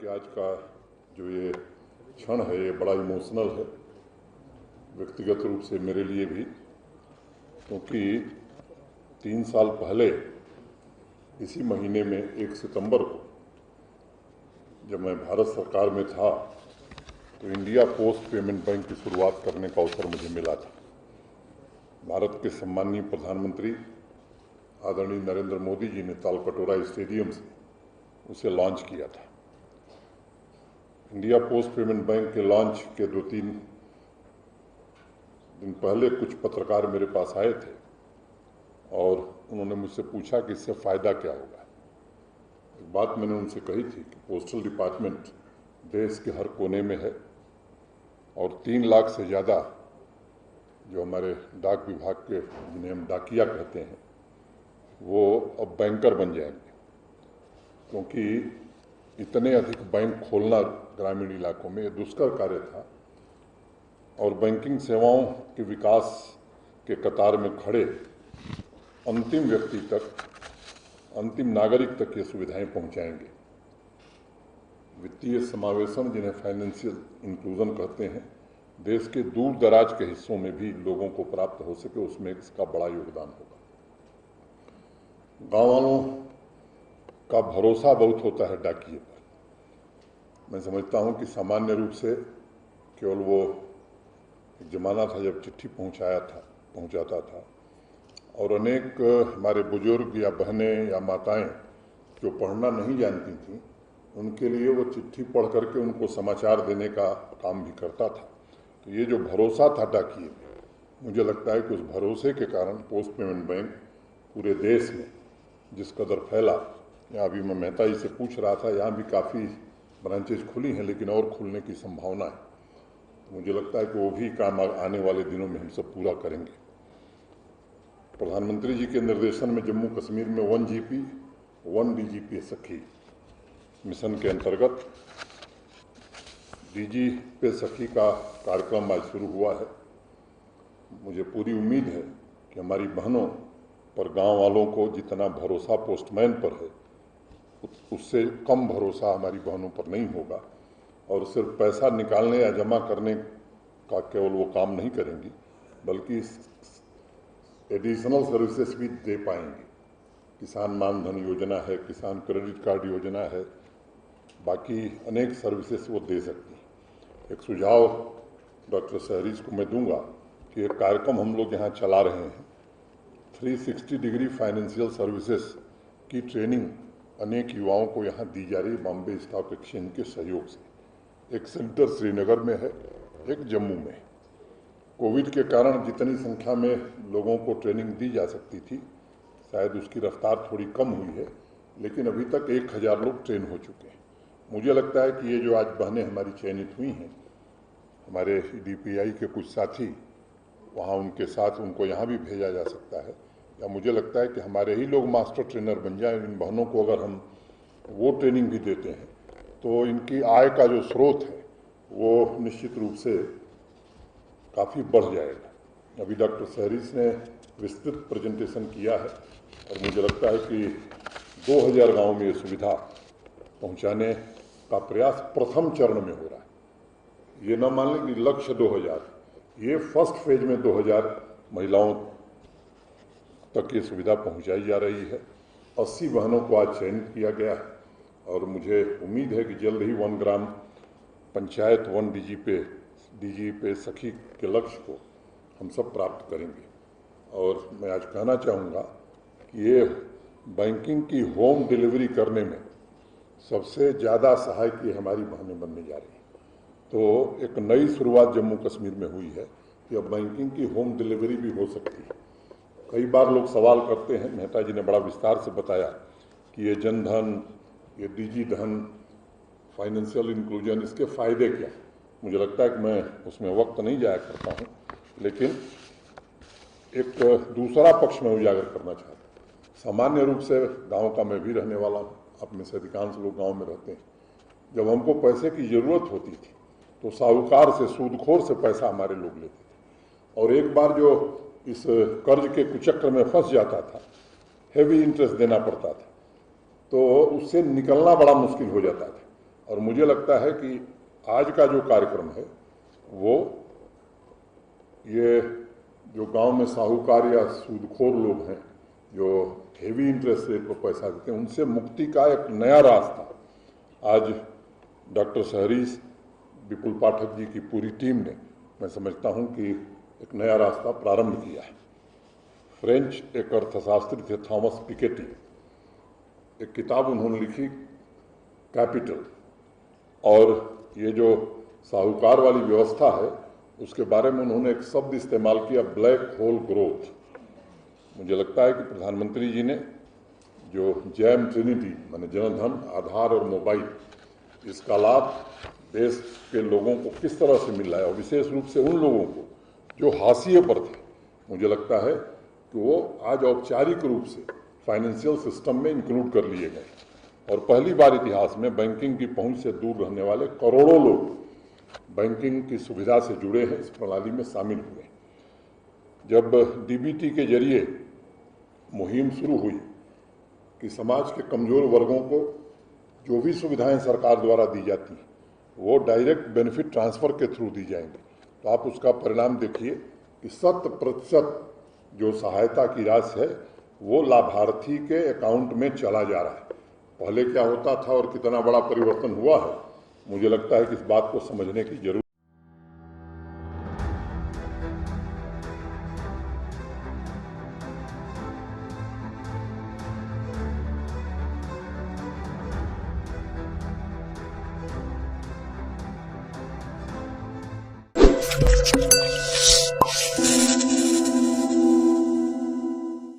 कि आज का जो ये क्षण है ये बड़ा इमोशनल है, व्यक्तिगत रूप से मेरे लिए भी, क्योंकि 3 साल पहले इसी महीने में 1 सितंबर को जब मैं भारत सरकार में था तो इंडिया पोस्ट पेमेंट बैंक की शुरुआत करने का अवसर मुझे मिला था। भारत के सम्माननीय प्रधानमंत्री आदरणीय नरेंद्र मोदी जी ने तालकटोरा स्टेडियम से उसे लॉन्च किया था। इंडिया पोस्ट पेमेंट बैंक के लॉन्च के 2-3 दिन पहले कुछ पत्रकार मेरे पास आए थे और उन्होंने मुझसे पूछा कि इससे फ़ायदा क्या होगा। एक बात मैंने उनसे कही थी कि पोस्टल डिपार्टमेंट देश के हर कोने में है और 3 लाख से ज़्यादा जो हमारे डाक विभाग के, जिन्हें हम डाकिया कहते हैं, वो अब बैंकर बन जाएंगे, क्योंकि इतने अधिक बैंक खोलना ग्रामीण इलाकों में दुष्कर कार्य था और बैंकिंग सेवाओं के विकास के कतार में खड़े अंतिम व्यक्ति तक, अंतिम नागरिक तक ये सुविधाएं पहुंचाएंगे। वित्तीय समावेशन, जिन्हें फाइनेंशियल इंक्लूजन कहते हैं, देश के दूर दराज के हिस्सों में भी लोगों को प्राप्त हो सके, उसमें इसका बड़ा योगदान होगा। गाँव वालों का भरोसा बहुत होता है डाकिए पर। मैं समझता हूं कि सामान्य रूप से केवल वो एक ज़माना था जब चिट्ठी पहुंचाता था और अनेक हमारे बुजुर्ग या बहनें या माताएं जो पढ़ना नहीं जानती थीं, उनके लिए वो चिट्ठी पढ़ करके उनको समाचार देने का काम भी करता था। तो ये जो भरोसा था डाकिए में, मुझे लगता है कि उस भरोसे के कारण पोस्ट पेमेंट बैंक पूरे देश में जिस कदर फैला, यहाँ अभी मैं मेहता जी से पूछ रहा था, यहाँ भी काफ़ी ब्रांचेज खुली हैं लेकिन और खुलने की संभावना है। तो मुझे लगता है कि वो भी काम आने वाले दिनों में हम सब पूरा करेंगे। प्रधानमंत्री जी के निर्देशन में जम्मू कश्मीर में 1 GP 1 DG सखी मिशन के अंतर्गत DG पे सखी का कार्यक्रम आज शुरू हुआ है। मुझे पूरी उम्मीद है कि हमारी बहनों पर, गांव वालों को जितना भरोसा पोस्टमैन पर है, उससे कम भरोसा हमारी बहनों पर नहीं होगा और सिर्फ पैसा निकालने या जमा करने का केवल वो काम नहीं करेंगी, बल्कि एडिशनल सर्विसेज भी दे पाएंगी। किसान मानधन योजना है, किसान क्रेडिट कार्ड योजना है, बाकी अनेक सर्विसेज वो दे सकती हैं। एक सुझाव डॉक्टर सहरीज को मैं दूंगा कि एक कार्यक्रम हम लोग यहाँ चला रहे हैं, 360 डिग्री फाइनेंशियल सर्विसेज की ट्रेनिंग अनेक युवाओं को यहाँ दी जा रही है बॉम्बे स्टॉक एक्सचेंज के सहयोग से। एक सेंटर श्रीनगर में है, एक जम्मू में। कोविड के कारण जितनी संख्या में लोगों को ट्रेनिंग दी जा सकती थी, शायद उसकी रफ्तार थोड़ी कम हुई है, लेकिन अभी तक 1000 लोग ट्रेन हो चुके हैं। मुझे लगता है कि ये जो आज बहनें हमारी चयनित हुई हैं, हमारे DPI के कुछ साथी वहाँ, उनके साथ उनको यहाँ भी भेजा जा सकता है, या मुझे लगता है कि हमारे ही लोग मास्टर ट्रेनर बन जाएं। इन बहनों को अगर हम वो ट्रेनिंग भी देते हैं तो इनकी आय का जो स्रोत है वो निश्चित रूप से काफ़ी बढ़ जाएगा। अभी डॉक्टर सहरीज ने विस्तृत प्रेजेंटेशन किया है और मुझे लगता है कि 2000 गाँव में ये सुविधा पहुँचाने का प्रयास प्रथम चरण में हो रहा है। ये न मान लें कि लक्ष्य 2000, ये फर्स्ट फेज में 2000 महिलाओं तक ये सुविधा पहुंचाई जा रही है। 80 बहनों को आज चयनित किया गया है और मुझे उम्मीद है कि जल्द ही 1 ग्राम पंचायत 1 DG पे सखी के लक्ष्य को हम सब प्राप्त करेंगे। और मैं आज कहना चाहूँगा कि ये बैंकिंग की होम डिलीवरी करने में सबसे ज़्यादा सहायक ये हमारी बहनें बनने जा रही हैं। तो एक नई शुरुआत जम्मू कश्मीर में हुई है कि अब बैंकिंग की होम डिलीवरी भी हो सकती है। कई बार लोग सवाल करते हैं, मेहता जी ने बड़ा विस्तार से बताया कि ये जनधन, ये DG धन, फाइनेंशियल इंक्लूजन, इसके फ़ायदे क्या। मुझे लगता है कि मैं उसमें वक्त नहीं जाया करता हूँ, लेकिन एक दूसरा पक्ष में उजागर करना चाहता हूँ। सामान्य रूप से गाँव का मैं भी रहने वाला हूँ, आप में से अधिकांश लोग गाँव में रहते हैं। जब हमको पैसे की ज़रूरत होती थी तो साहूकार से, सूदखोर से पैसा हमारे लोग लेते थे और एक बार जो इस कर्ज के कुचक्र में फंस जाता था, हेवी इंटरेस्ट देना पड़ता था, तो उससे निकलना बड़ा मुश्किल हो जाता था। और मुझे लगता है कि आज का जो कार्यक्रम है वो ये जो गांव में साहूकार या सूदखोर लोग हैं जो हेवी इंटरेस्ट रेट पर पैसा देते हैं उनसे मुक्ति का एक नया रास्ता आज डॉक्टर सहरीश, विपुल पाठक जी की पूरी टीम ने, मैं समझता हूं कि एक नया रास्ता प्रारंभ किया है। फ्रेंच एक अर्थशास्त्री थे थॉमस पिकेटी, एक किताब उन्होंने लिखी कैपिटल, और ये जो साहूकार वाली व्यवस्था है उसके बारे में उन्होंने एक शब्द इस्तेमाल किया, ब्लैक होल ग्रोथ। मुझे लगता है कि प्रधानमंत्री जी ने जो जैम ट्रिनिटी माने जनधन, आधार और मोबाइल, इसका लाभ देश के लोगों को किस तरह से मिल रहा है और विशेष रूप से उन लोगों को जो हाशिए पर थे, मुझे लगता है कि वो आज औपचारिक रूप से फाइनेंशियल सिस्टम में इंक्लूड कर लिए गए और पहली बार इतिहास में बैंकिंग की पहुंच से दूर रहने वाले करोड़ों लोग बैंकिंग की सुविधा से जुड़े हैं, इस प्रणाली में शामिल हुए। जब डीबीटी के जरिए मुहिम शुरू हुई कि समाज के कमजोर वर्गों को जो भी सुविधाएं सरकार द्वारा दी जाती हैं वो डायरेक्ट बेनिफिट ट्रांसफ़र के थ्रू दी जाएंगी, तो आप उसका परिणाम देखिए कि 100% जो सहायता की राशि है वो लाभार्थी के अकाउंट में चला जा रहा है। पहले क्या होता था और कितना बड़ा परिवर्तन हुआ है, मुझे लगता है कि इस बात को समझने की जरूरत है।